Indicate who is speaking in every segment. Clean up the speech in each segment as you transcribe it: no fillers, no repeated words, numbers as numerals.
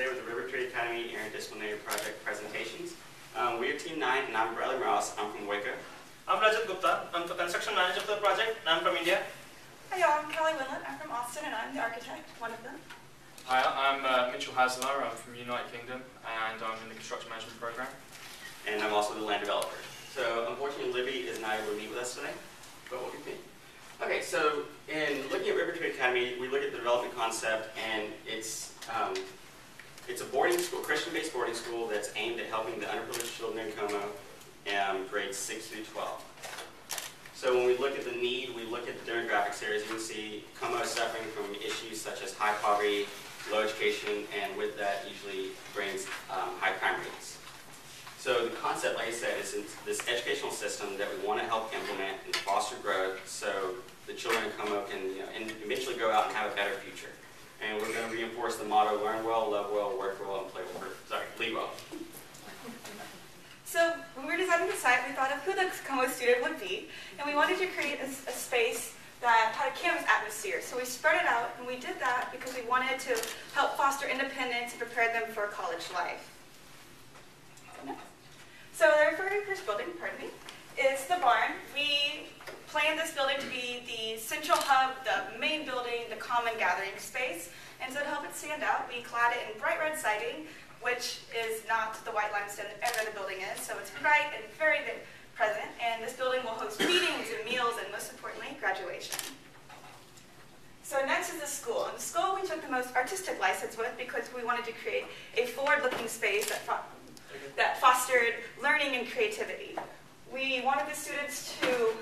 Speaker 1: today with the RIVERTREE Academy Interdisciplinary Project presentations. We are Team 9, and I'm Bradley Morales. I'm from Waco.
Speaker 2: I'm Rajat Gupta. I'm the construction manager for the project, and I'm from India.
Speaker 3: Hi, y'all. I'm Kelly Winlet. I'm from Austin, and I'm the architect, one of them.
Speaker 4: Hi, I'm Mitchell Hasler. I'm from United Kingdom, and I'm in the construction management program.
Speaker 1: And I'm also the land developer. So, unfortunately, Libby is not able to meet with us today, but we'll continue. Okay, so in looking at RIVERTREE Academy, we look at the development concept, and it's a boarding school, Christian-based boarding school that's aimed at helping the underprivileged children in Como, grades 6 through 12. So when we look at the need, we look at the demographics here. As you can see, Como is suffering from issues such as high poverty, low education, and with that usually brings high crime rates. So the concept, like I said, is this educational system that we want to help implement and foster growth so the children in Como can and eventually go out and have a better future. And we're going to reinforce the motto, learn well, love well, work well, and play well. Lead well.
Speaker 3: So when we were designing the site, we thought of who the Como student would be, and we wanted to create a space that had a campus atmosphere. So we spread it out, and we did that because we wanted to help foster independence and prepare them for college life. So the very first building, is the barn. We planned this building to be the central hub, the main building, the common gathering space. And so to help it stand out, we clad it in bright red siding, which is not the white limestone that every other building is. So it's bright and very present. And this building will host meetings and meals and, most importantly, graduation. So next is the school. And the school we took the most artistic license with because we wanted to create a forward-looking space that fostered learning and creativity. We wanted the students to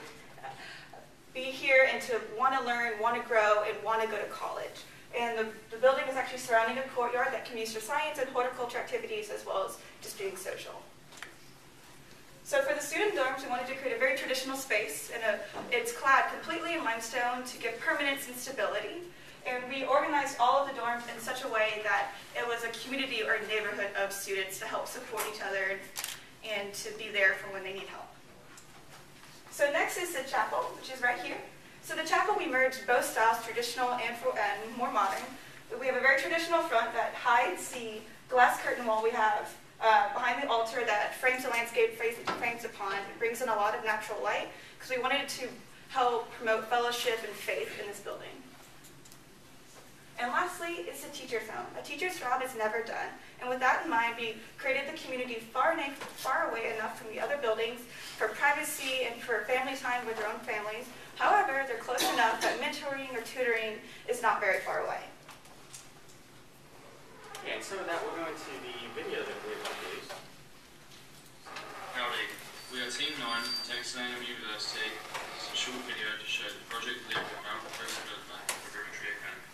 Speaker 3: be here and to want to learn, want to grow, and want to go to college. And the building is actually surrounding a courtyard that can be used for science and horticulture activities as well as just being social. So for the student dorms, we wanted to create a very traditional space, and it's clad completely in limestone to give permanence and stability. And we organized all of the dorms in such a way that it was a community or neighborhood of students to help support each other and to be there for when they need help. So next is the chapel, which is right here. So the chapel, we merged both styles, traditional and more modern. We have a very traditional front that hides the glass curtain wall we have behind the altar that frames the landscape, frames the pond. It brings in a lot of natural light because we wanted to help promote fellowship and faith in this building. And lastly, is the teacher's home. A teacher's job is never done. And with that in mind, we created the community far away enough from the other buildings for privacy and for family time with their own families. However, they're close enough that mentoring or tutoring is not very far away.
Speaker 1: Okay, and so with that, we're going to the video that we're going to use.
Speaker 4: Howdy, we are Team 9 from Texas A&M University. It's a short video to show the project delivery of Professor Geoffrey Booth at RIVERTREE Academy.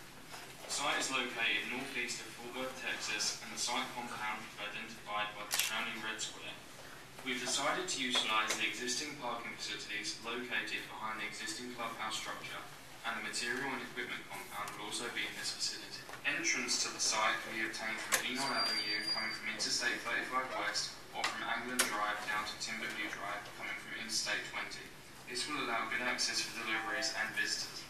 Speaker 4: The site is located northeast of Fort Worth, Texas, and the site compound is identified by the surrounding red square. We've decided to utilize the existing parking facilities located behind the existing clubhouse structure, and the material and equipment compound will also be in this facility. Entrance to the site can be obtained from Enon Avenue coming from Interstate 35 West, or from Anglin Drive down to Timberview Drive coming from Interstate 20. This will allow good access for deliveries and visitors.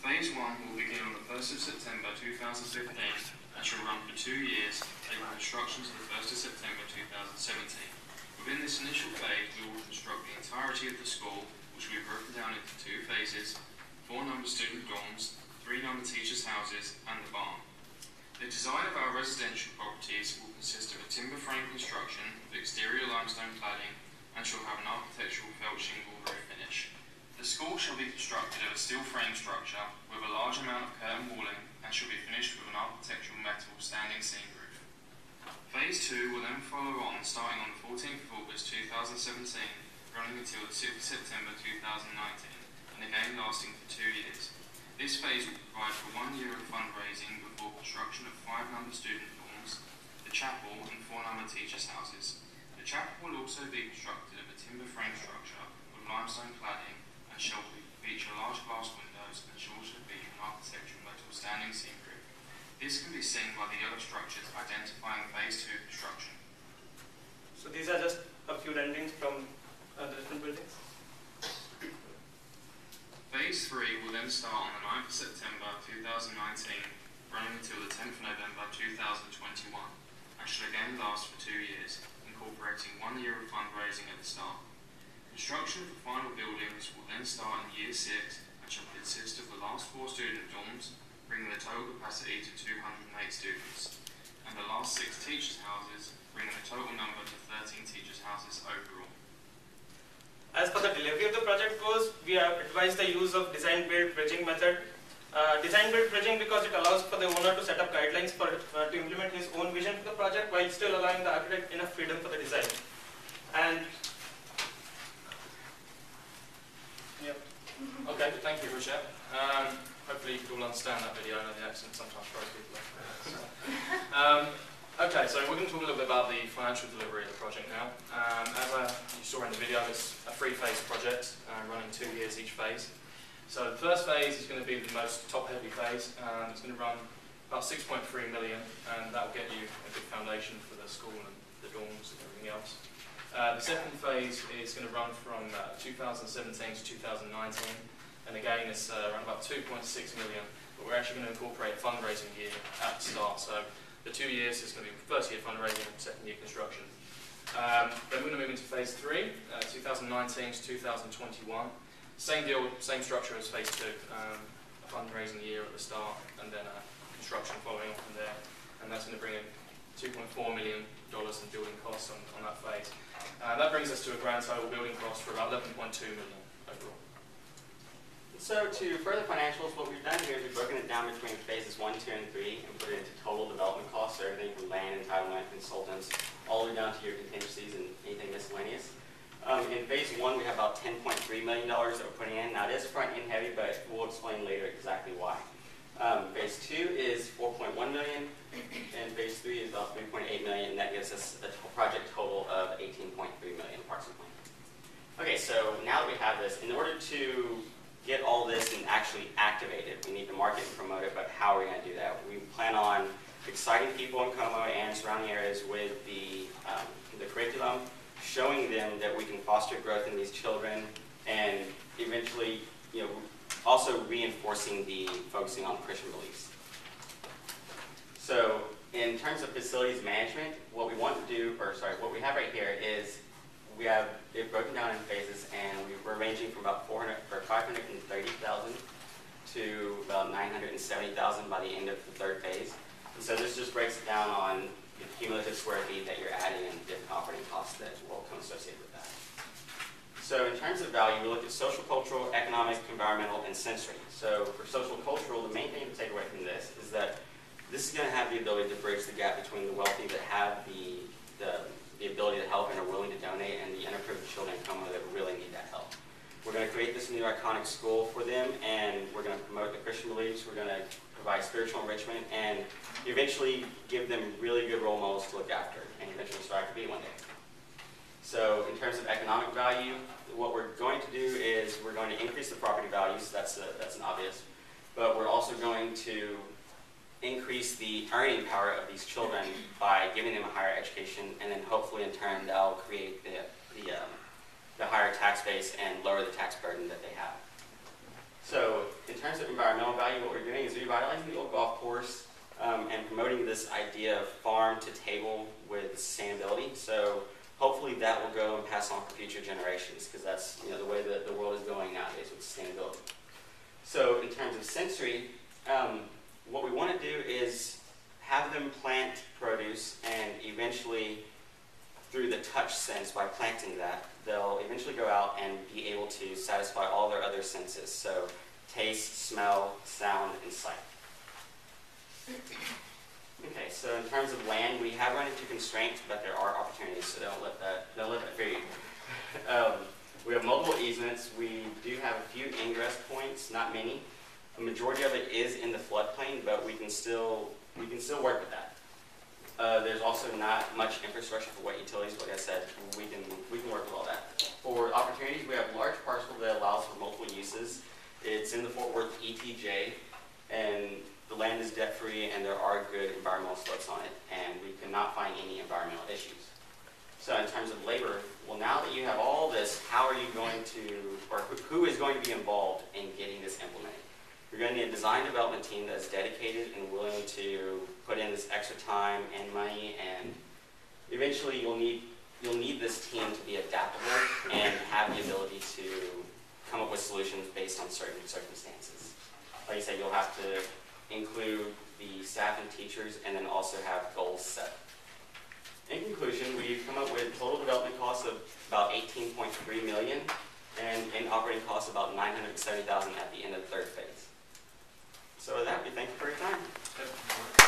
Speaker 4: Phase 1 will begin on the 1st of September 2015 and shall run for 2 years, taking construction to the 1st of September 2017. Within this initial phase, we will construct the entirety of the school, which will be broken down into 2 phases, 4-number student dorms, 3-number teachers' houses, and the barn. The design of our residential properties will consist of a timber frame construction with exterior limestone cladding and shall have an architectural felt shingle roof finish. The school shall be constructed of a steel frame structure with a large amount of curtain walling and shall be finished with an architectural metal standing seam roof. Phase 2 will then follow on starting on the 14th of August 2017, running until the 6th of September 2019, and again lasting for 2 years. This phase will provide for 1 year of fundraising before construction of 5-number student dorms, the chapel, and 4-number teachers' houses. The chapel will also be constructed of a timber frame structure with limestone cladding and shall feature large glass windows and shall also feature an architectural metal standing seam roof. This can be seen by the yellow structures identifying Phase 2 construction.
Speaker 2: So these are just a few renderings from the different buildings.
Speaker 4: Phase 3 will then start on the 9th of September 2019, running until the 10th of November 2020. 2021 and should again last for 2 years, incorporating 1 year of fundraising at the start. Construction for final buildings will then start in year 6 and shall consist of the last 4 student dorms, bringing the total capacity to 208 students, and the last 6 teachers' houses, bringing the total number to 13 teachers' houses overall.
Speaker 2: As for the delivery of the project goes, we have advised the use of design-build bridging method. Design-build bridging because it allows for the owner to set up guidelines for to implement his own vision for the project while still allowing the architect enough freedom for the design. And
Speaker 4: yep. Okay, thank you, Rochelle. Hopefully you can all understand that video. I know the accent sometimes throws people off. Okay, so we're going to talk a little bit about the financial delivery of the project now. As you saw in the video, it's a 3-phase project running 2 years each phase. So the first phase is going to be the most top-heavy phase. It's going to run about 6.3 million, and that will get you a good foundation for the school and the dorms and everything else. The second phase is going to run from 2017 to 2019, and again it's around about 2.6 million, but we're actually going to incorporate a fundraising year at the start. So the 2 years is going to be first year fundraising and second year construction. Then we're going to move into phase 3, 2019 to 2021. Same deal, same structure as phase 2, a fundraising year at the start and then construction following on from there. And that's going to bring in $2.4 million in building costs on that phase. That brings us to a grand total building cost for about 11.2 million overall.
Speaker 1: So to further financials, what we've done here is we've broken it down between phases 1, 2, and 3 and put it into total development costs, so everything from land, entitlement, consultants, all the way down to your contingencies and anything miscellaneous. In phase 1, we have about $10.3 million that we're putting in. Now it is front-end heavy, but we'll explain later exactly why. Phase 2 is $4.1 million, and phase 3 is about $3.8 million, and that gives us a project total of $18.3 million approximately. Okay, so now that we have this, in order to get all this and actually activate it, we need to market and promote it, but how are we going to do that? We plan on exciting people in Como and surrounding areas with the curriculum, showing them that we can foster growth in these children, and eventually, also reinforcing the focusing on Christian beliefs. So, in terms of facilities management, what we want to do, what we have right here is we have it broken down in phases, and we're ranging from about $530,000 to about $970,000 by the end of the 3rd phase. And so this just breaks it down on the cumulative square feet that you're adding and different operating costs that will come associated with that. So in terms of value, we look at social, cultural, economic, environmental, and sensory. So for social, cultural, the main thing to take away from this is that this is going to have the ability to bridge the gap between the wealthy that have the ability to help and are willing to donate, and the underprivileged children in Como that really need that help. We're going to create this new iconic school for them, and we're going to promote the Christian beliefs. We're going to provide spiritual enrichment, and eventually give them really good role models to look after, and eventually strive to be one day. So in terms of economic value, what we're going to do is we're going to increase the property values. That's an obvious. But we're also going to increase the earning power of these children by giving them a higher education, and then hopefully in turn that'll create the higher tax base and lower the tax burden that they have. So in terms of environmental value, what we're doing is revitalizing the old golf course and promoting this idea of farm to table with sustainability. So hopefully that will go and pass on for future generations, because that's the way that the world is going nowadays with sustainability. So in terms of sensory, what we want to do is have them plant produce, and eventually through the touch sense, by planting that, they'll eventually go out and be able to satisfy all their other senses. So taste, smell, sound, and sight. Okay, so in terms of land, we have run into constraints, but there are opportunities, so don't let that fear you. We have multiple easements. We do have a few ingress points, not many. A majority of it is in the floodplain, but we can still work with that. There's also not much infrastructure for wet utilities, but like I said, we can work with all that. For opportunities, we have a large parcel that allows for multiple uses. It's in the Fort Worth ETJ, and the land is debt-free, and there are good environmental slopes on it, and we cannot find any environmental issues. So in terms of labor, well, now that you have all this, how are you going to, or who is going to be involved in getting this implemented? You're going to need a design development team that's dedicated and willing to put in this extra time and money, and eventually you'll need this team to be adaptable and have the ability to come up with solutions based on certain circumstances. Like I said, you'll have to include the staff and teachers and then also have goals set. In conclusion, we've come up with total development costs of about $18.3 million and in operating costs about $970,000 at the end of the third phase. So with that, we thank you for your time.